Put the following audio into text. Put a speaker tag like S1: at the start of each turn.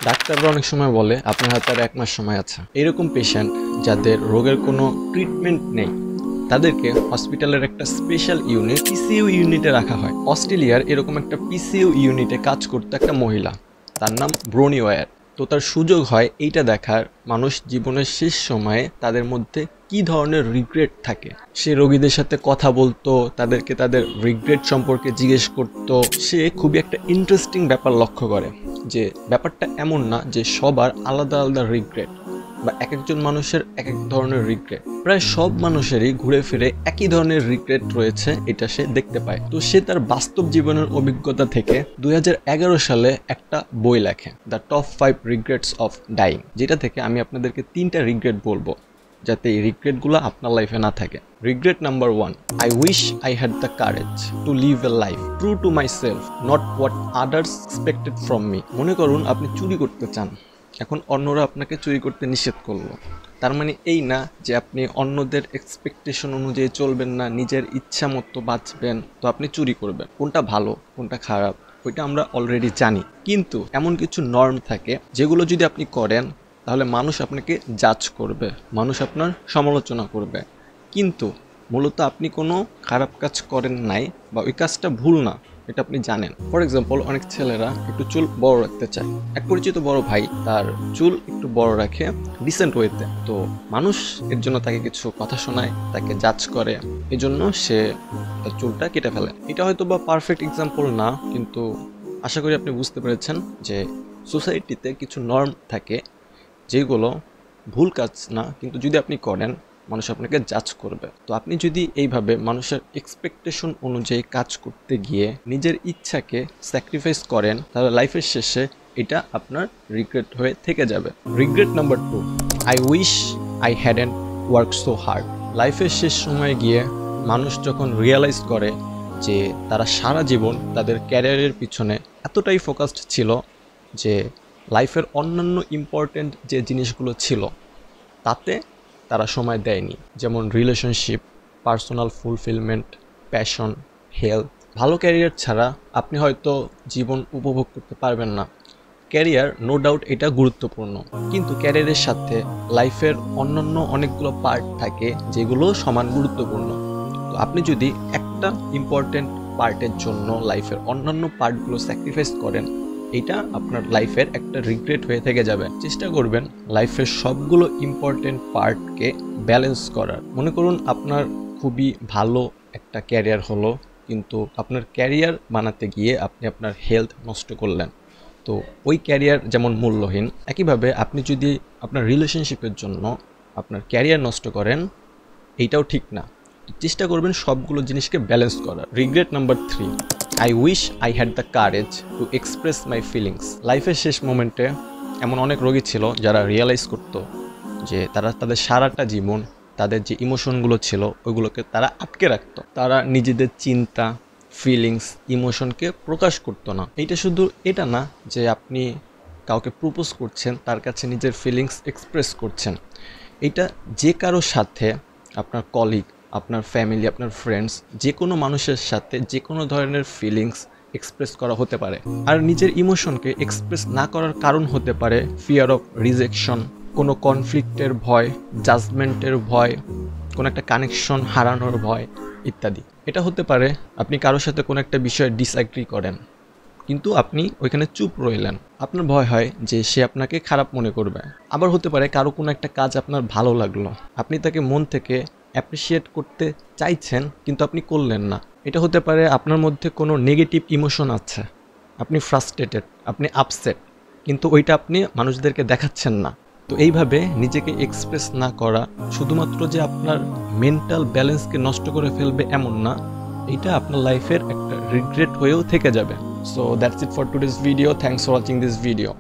S1: ডাক্তাররা অনেক সময় বলে আপনার হাতে আর 1 মাস সময় আছে। এরকম পেশেন্ট যাদের রোগের কোনো ট্রিটমেন্ট নেই তাদেরকে হসপিটালের একটা স্পেশাল ইউনিট পিসিইউ ইউনিটে রাখা হয়। অস্ট্রেলিয়ার এরকম একটা পিসিইউ ইউনিটে কাজ করতে একটা মহিলা, তার নাম ব্রোনি ওয়্যার। তো তার সুযোগ হয় এইটা দেখার মানুষ জীবনের শেষ সময়ে তাদের মধ্যে কি ধরনের রিগ্রেট থাকে। সে রোগীদের সাথে কথা বলতো, তাদেরকে তাদের রিগ্রেট সম্পর্কে জিজ্ঞেস করতো। সে খুবই একটা ইন্টারেস্টিং ব্যাপার লক্ষ্য করে যে ব্যাপারটা এমন না যে সবার আলাদা আলাদা রিগ্রেট বা এক একজন মানুষের এক এক ধরনের রিগ্রেট। প্রায় সব মানুষেরই ঘুরে ফিরে একই ধরনের রিগ্রেট রয়েছে, এটা সে দেখতে পায়। তো সে তার বাস্তব জীবনের অভিজ্ঞতা থেকে 2011 সালে একটা বই লেখে, the top 5 regrets of dying, যেটা থেকে আমি আপনাদেরকে 3টা রিগ্রেট বলবো যাতে এই রিগ্রেটগুলো আপনার লাইফে না থাকে। Regret number 1, I wish I had the courage to live a life true to my self, not what others expected from me. মনে করুন আপনি চুরি করতে চান, এখন অন্যরা আপনাকে চুরি করতে নিষেধ করলো। তার মানে এই না যে আপনি অন্যদের এক্সপেকটেশন অনুযায়ী চলবেন না, নিজের ইচ্ছা মতো বাঁচবেন, তো আপনি চুরি করবেন। কোনটা ভালো কোনটা খারাপ ওইটা আমরা অলরেডি জানি, কিন্তু এমন কিছু নর্ম থাকে যেগুলো যদি আপনি করেন তাহলে মানুষ আপনাকে জাজ করবে, মানুষ আপনার সমালোচনা করবে, কিন্তু মূলত আপনি কোনো খারাপ কাজ করেন নাই বা ওই কাজটা ভুল না, এটা আপনি জানেন। ফর এক্সাম্পল, অনেক ছেলেরা একটু চুল বড় রাখতে চায়। এক পরিচিত বড় ভাই তার চুল একটু বড় রাখে রিসেন্ট ওয়েতে, তো মানুষ এর জন্য তাকে কিছু কথা শোনায়, তাকে জাজ করে, এজন্য সে তার চুলটা কেটে ফেলে। এটা হয়তো বা পারফেক্ট এক্সাম্পল না, কিন্তু আশা করি আপনি বুঝতে পেরেছেন যে সোসাইটিতে কিছু নর্ম থাকে যেগুলো ভুল কাজ না, কিন্তু যদি আপনি করেন মানুষ আপনাকে জাজ করবে। তো আপনি যদি এইভাবে মানুষের এক্সপেকটেশন অনুযায়ী কাজ করতে গিয়ে নিজের ইচ্ছাকে স্যাক্রিফাইস করেন তাহলে লাইফের শেষে এটা আপনার রিগ্রেট হয়ে থেকে যাবে। Regret number 2, I wish I hadn't work so hard. লাইফের শেষ সময়ে গিয়ে মানুষ যখন রিয়েলাইজ করে যে তারা সারা জীবন তাদের ক্যারিয়ারের পিছনে এতটাই ফোকাসড ছিল যে লাইফের অন্যান্য ইম্পর্ট্যান্ট যে জিনিসগুলো ছিল তাতে তারা সময় দেয়নি, যেমন relationship, personal fulfilment, passion, health. ভালো ক্যারিয়ার ছাড়া আপনি হয়তো জীবন উপভোগ করতে পারবেন না। ক্যারিয়ার নো ডাউট এটা গুরুত্বপূর্ণ, কিন্তু ক্যারিয়ারের সাথে লাইফের অন্যান্য অনেকগুলো পার্ট থাকে যেগুলো সমান গুরুত্বপূর্ণ। তো আপনি যদি একটা ইম্পর্ট্যান্ট পার্টের জন্য লাইফের অন্যান্য পার্টগুলো স্যাক্রিফাইস করেন, এটা আপনার লাইফের একটা রিগ্রেট হয়ে থেকে যাবে। চেষ্টা করবেন লাইফের সবগুলো ইম্পর্টেন্ট পার্টকে ব্যালেন্স করার। মনে করুন আপনার খুবই ভালো একটা ক্যারিয়ার হলো, কিন্তু আপনার ক্যারিয়ার বানাতে গিয়ে আপনি আপনার হেলথ নষ্ট করলেন, তো ওই ক্যারিয়ার যেমন মূল্যহীন, একইভাবে আপনি যদি আপনার রিলেশনশিপের জন্য আপনার ক্যারিয়ার নষ্ট করেন এইটাও ঠিক না। চেষ্টা করবেন সবগুলো জিনিসকে ব্যালেন্স করার। Regret number 3, I wish I had the courage to express my feelings. লাইফের শেষ মোমেন্টে এমন অনেক রোগী ছিল যারা রিয়েলাইজ করতো যে তারা তাদের সারাটা জীবন তাদের যে ইমোশনগুলো ছিল ওইগুলোকে তারা আটকে রাখতো। তারা নিজেদের চিন্তা, ফিলিংস, ইমোশনকে প্রকাশ করতো না। এইটা শুধু এটা না যে আপনি কাউকে প্রপোজ করছেন, তার কাছে নিজের ফিলিংস এক্সপ্রেস করছেন। এটা যে কারো সাথে, আপনার কলিগ, আপনার ফ্যামিলি, আপনার ফ্রেন্ডস, যে কোনো মানুষের সাথে যে কোনো ধরনের ফিলিংস এক্সপ্রেস করা হতে পারে। আর নিজের ইমোশনকে এক্সপ্রেস না করার কারণ হতে পারে ফিয়ার অফ রিজেকশন, কোনো কনফ্লিক্টের ভয়, জাজমেন্টের ভয়, কোনো একটা কানেকশন হারানোর ভয় ইত্যাদি। এটা হতে পারে আপনি কারোর সাথে কোনো একটা বিষয়ে ডিসঅ্যাগ্রি করেন, কিন্তু আপনি ওইখানে চুপ রইলেন, আপনার ভয় হয় যে সে আপনাকে খারাপ মনে করবে। আবার হতে পারে কারো কোনো একটা কাজ আপনার ভালো লাগলো, আপনি তাকে মন থেকে অ্যাপ্রিসিয়েট করতে চাইছেন কিন্তু আপনি করলেন না। এটা হতে পারে আপনার মধ্যে কোনো নেগেটিভ ইমোশন আছে, আপনি ফ্রাস্ট্রেটেড, আপনি আপসেট, কিন্তু ওইটা আপনি মানুষদেরকে দেখাচ্ছেন না। তো এইভাবে নিজেকে এক্সপ্রেস না করা শুধুমাত্র যে আপনার মেন্টাল ব্যালেন্সকে নষ্ট করে ফেলবে এমন না, এটা আপনার লাইফের একটা রিগ্রেট হয়েও থেকে যাবে। So that's it for today's video. Thanks for watching this video.